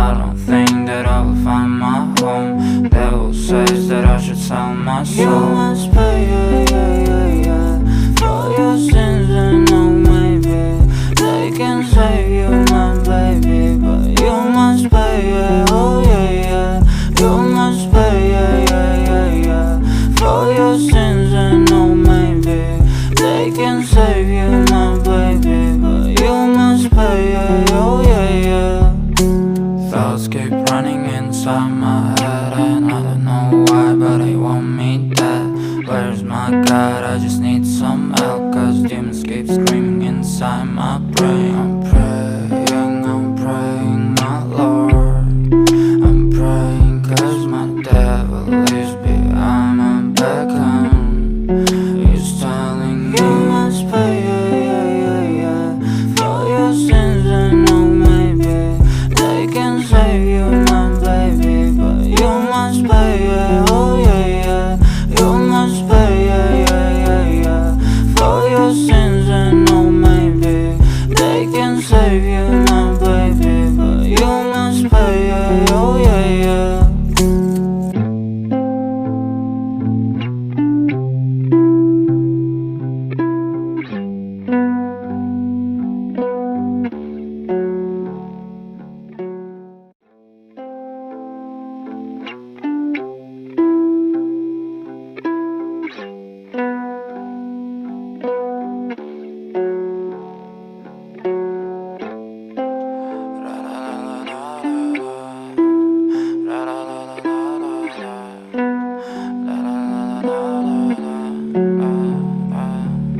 I don't think that I will find my home. Devil says that I should sell my soul. You must pay, for your sins, and oh maybe they can save you, my baby, but you must pay, oh yeah. You must pay, for your sins, and oh maybe they can save you, my baby, but you must pay, oh yeah. Thoughts keep running inside my head, and I don't know why, but they want me dead. Where's my God? I just need some help, cause demons keep screaming inside my brain. I'm praying, my Lord. I'm praying cause my devil is behind my back home. He's telling me you must pay, for your sins, and oh maybe they can save you, my baby, but you must pay, oh yeah. You must pay, for your sins, and oh maybe they can save you, my baby, but you must pay, oh yeah.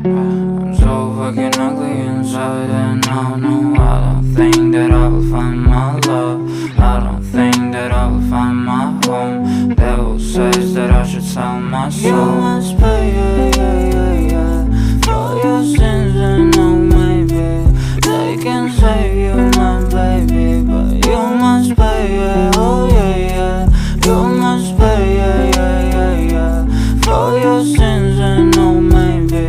I'm so fucking ugly inside, and I don't think that I will find my love. I don't think that I will find my home. Devil says that I should sell my soul. You must pay, for your sins, and oh maybe they can save you, my baby, but you must pay, oh yeah. You must pay, for your sins, and oh maybe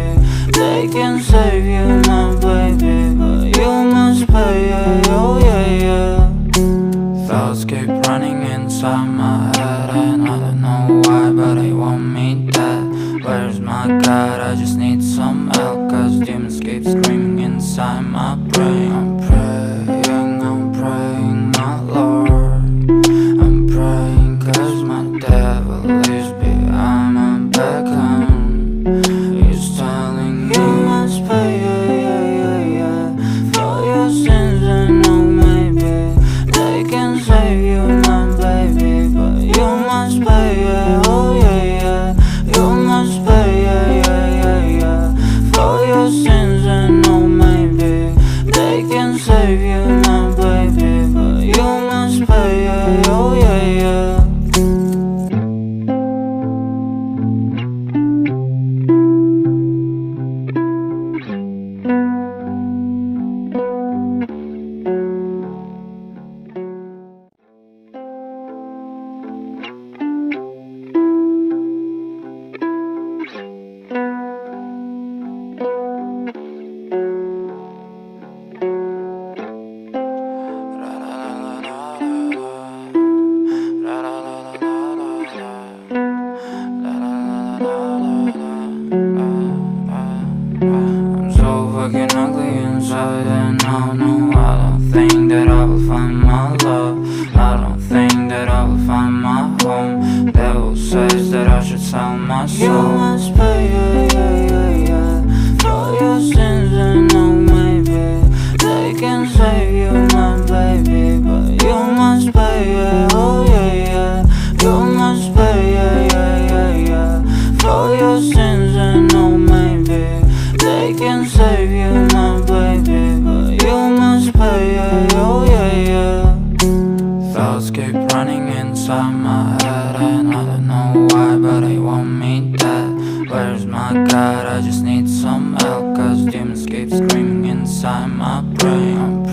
they can save you, my baby, but you must pay, oh yeah. Thoughts keep running inside my head, and I don't know why, but they want me dead. Where's my God? I just need some help, cause demons keep screaming inside my brain. I'm praying, my Lord. I'm praying cause my devil is behind my back home. He's telling me you must pay, for your sins, and oh maybe they can save you, my baby, but you must pay, oh yeah. You must pay, for your sins, and oh maybe they can save you, my baby, but you must pay, oh yeah. I'm so fucking ugly inside, and I don't think that I will find my love. I don't think that I will find my home. Devil says that I should sell my soul. You must pay, for your sins, and oh maybe they can save you, my baby, but you must pay, oh yeah. You must pay, for your sins, and oh maybe they can save you, my baby, but you must pay, oh yeah. Thoughts keep running inside my head, and I don't know why, but they want me dead. Where's my God? I just need some help, cause demons keep screaming inside my brain. I'm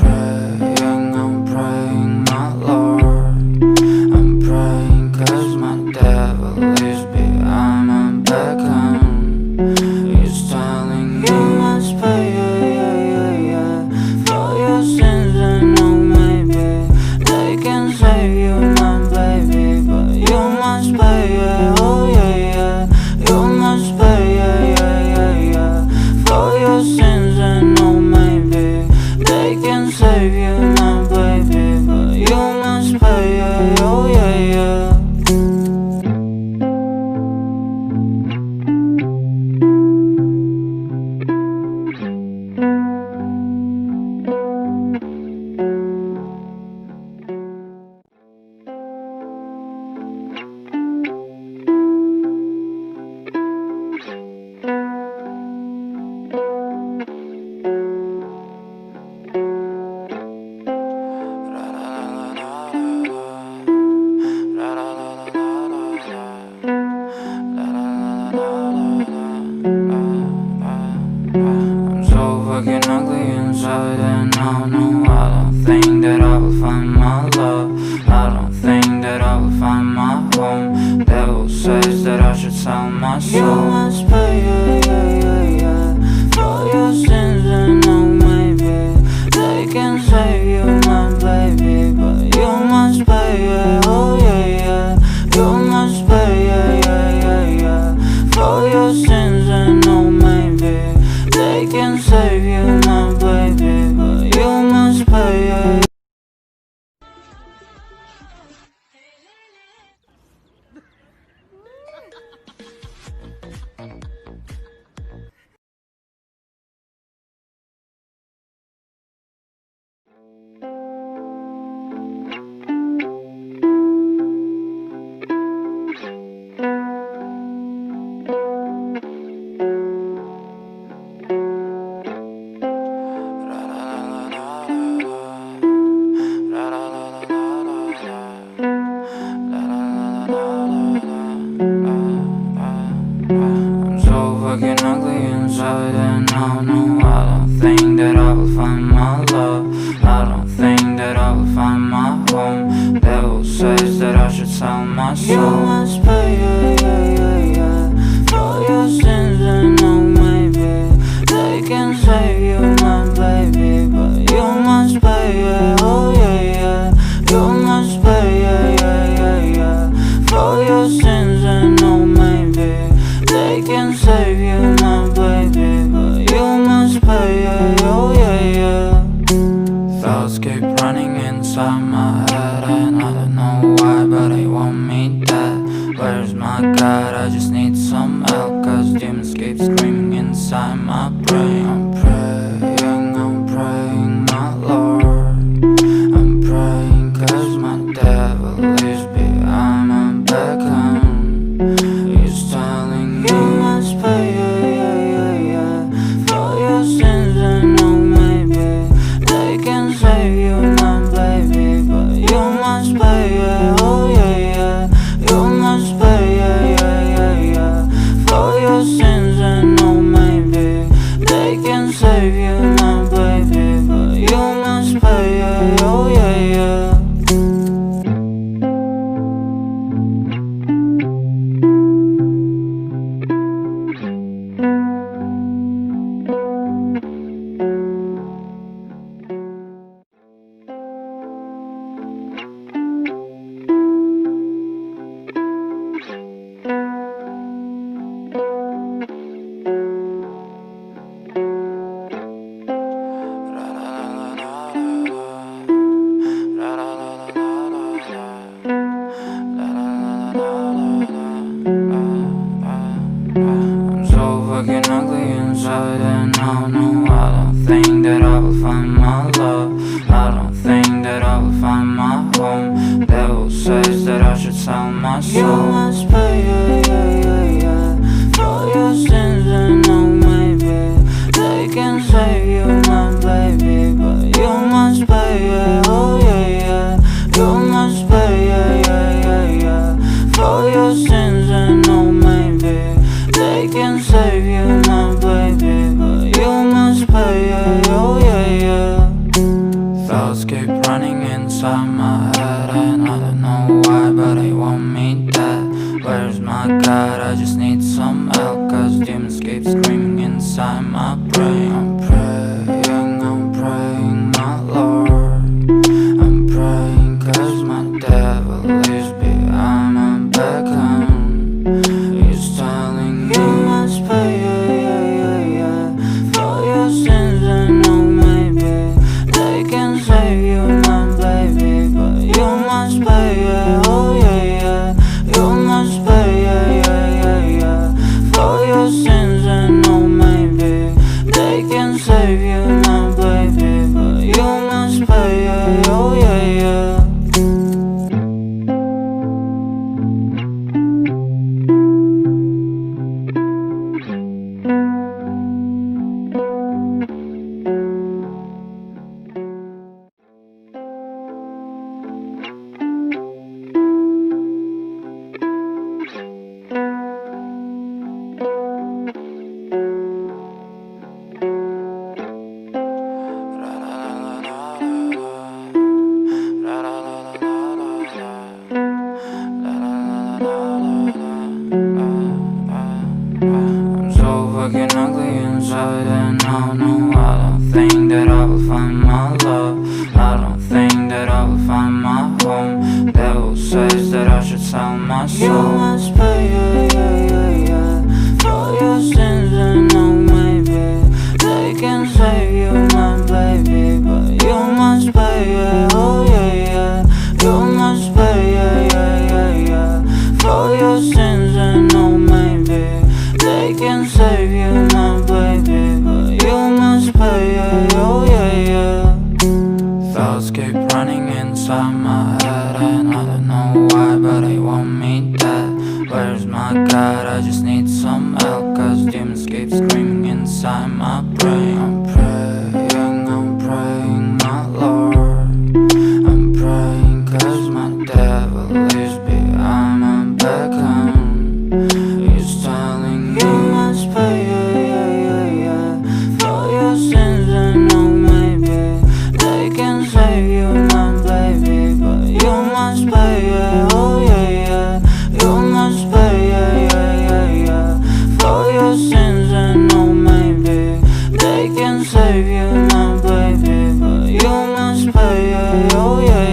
praying, my Lord. I'm praying cause my devil is behind my back home. He's telling me you must pay, for your sins, and oh maybe they can save you, my baby, but you must pay, yeah, oh yeah, yeah. You must pay, yeah, yeah, yeah, yeah, for your sins, and oh maybe they can save you, my baby, but you must pay, yeah, oh yeah, yeah. I'm so fucking ugly inside, and I don't think that I will find my love. I don't think that I will find my home. Devil says that I should sell my soul. You must pay, yeah, yeah, yeah, yeah, for your sins, and oh maybe they can save you, my baby, but you must pay, yeah, oh yeah, yeah. You must pay, yeah, yeah, yeah, yeah, for your sins, and oh maybe they can save you, my baby, but you must pay, yeah. I'm so fucking ugly inside, and I don't think that I will find my love. I don't think that I will find my home. Devil says that I should sell my soul. You must pay, yeah, yeah, yeah, yeah, for your sins, and oh maybe they can save you, my baby, but you must pay, yeah, oh yeah, yeah. You must pay, yeah, yeah, yeah, yeah, for your sins, and oh maybe they can save you, my baby, but you must pay, yeah, oh yeah, yeah. Thoughts keep running inside my head, and I don't know why, but they want me dead. Where's my God? I just need some help, cause demons keep screaming inside my brain. I'm praying, my Lord. I'm praying cause my devil is behind my back, he's telling me you must pay, yeah, yeah, yeah, yeah, for your sins, and oh maybe they can save you, my baby, but you must pay, yeah, oh yeah, yeah. You must pay, yeah, yeah, yeah, yeah, for your sins, and oh maybe they can save you, my baby, but you must pay, yeah, oh yeah, yeah. I'm so fucking ugly inside, and I don't think that I will find my love. I don't think that I will find my home. Devil says that I should sell my soul. You must pay, yeah, yeah, yeah, yeah, for your sins, and oh maybe they can save you, my baby, but you must pay, yeah, oh yeah, yeah. You must pay, yeah, yeah, yeah, yeah, for your sins, and oh maybe they can save you, my baby, but you must pay, yeah, oh yeah, yeah. Thoughts keep running inside my head, and I don't know why, but they want me dead. Where's my God? I just need some help, cause demons keep screaming inside my brain. I'm praying, my Lord. I'm praying cause inside. And no, I don't think that I will find my love. I don't think that I will find my home. Devil says that I should sell my soul. You must pay, for your sins, and no, maybe they can save you, my baby, but you must pay, oh yeah, you must pay, for your sins, and no, maybe they can save you, my baby, but you must pay, oh yeah. Thoughts keep running inside my head, and I don't know why, but they want me dead. Where's my God? I just need some help, cause demons keep screaming inside my brain. I'm praying, my Lord. I'm praying cause my devil is behind my back, and he's telling me you must pay, for your sins, and no, maybe they can save you, my baby, but you must pay, oh yeah, you must pay, for your sins, and no, maybe they can save you, my baby, but you must pay, oh yeah.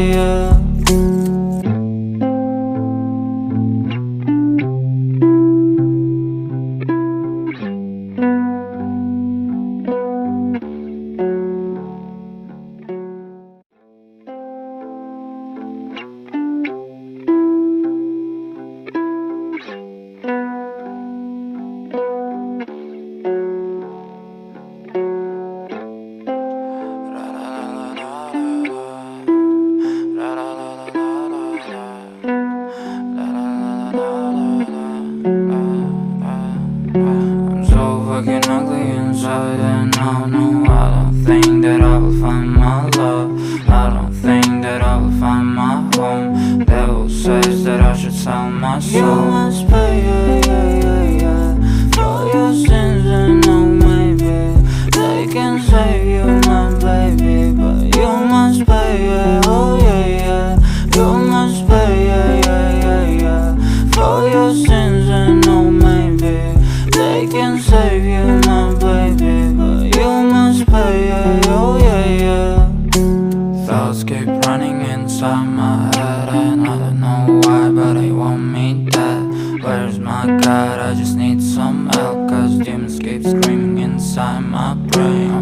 I'm so fucking ugly inside, and no, I don't think that I will find my love. I don't think that I will find my home. Devil says that I should sell my soul. You must pay, for your sins, and no, maybe they can save you, my baby, but you must pay, oh yeah, you must pay, for your sins, and no, maybe they can save you, my baby, but you must pay, oh yeah. Thoughts keep running inside my head, and I don't know why, but they want me dead. Where's my God? I just need some help, cause demons keep screaming inside my brain.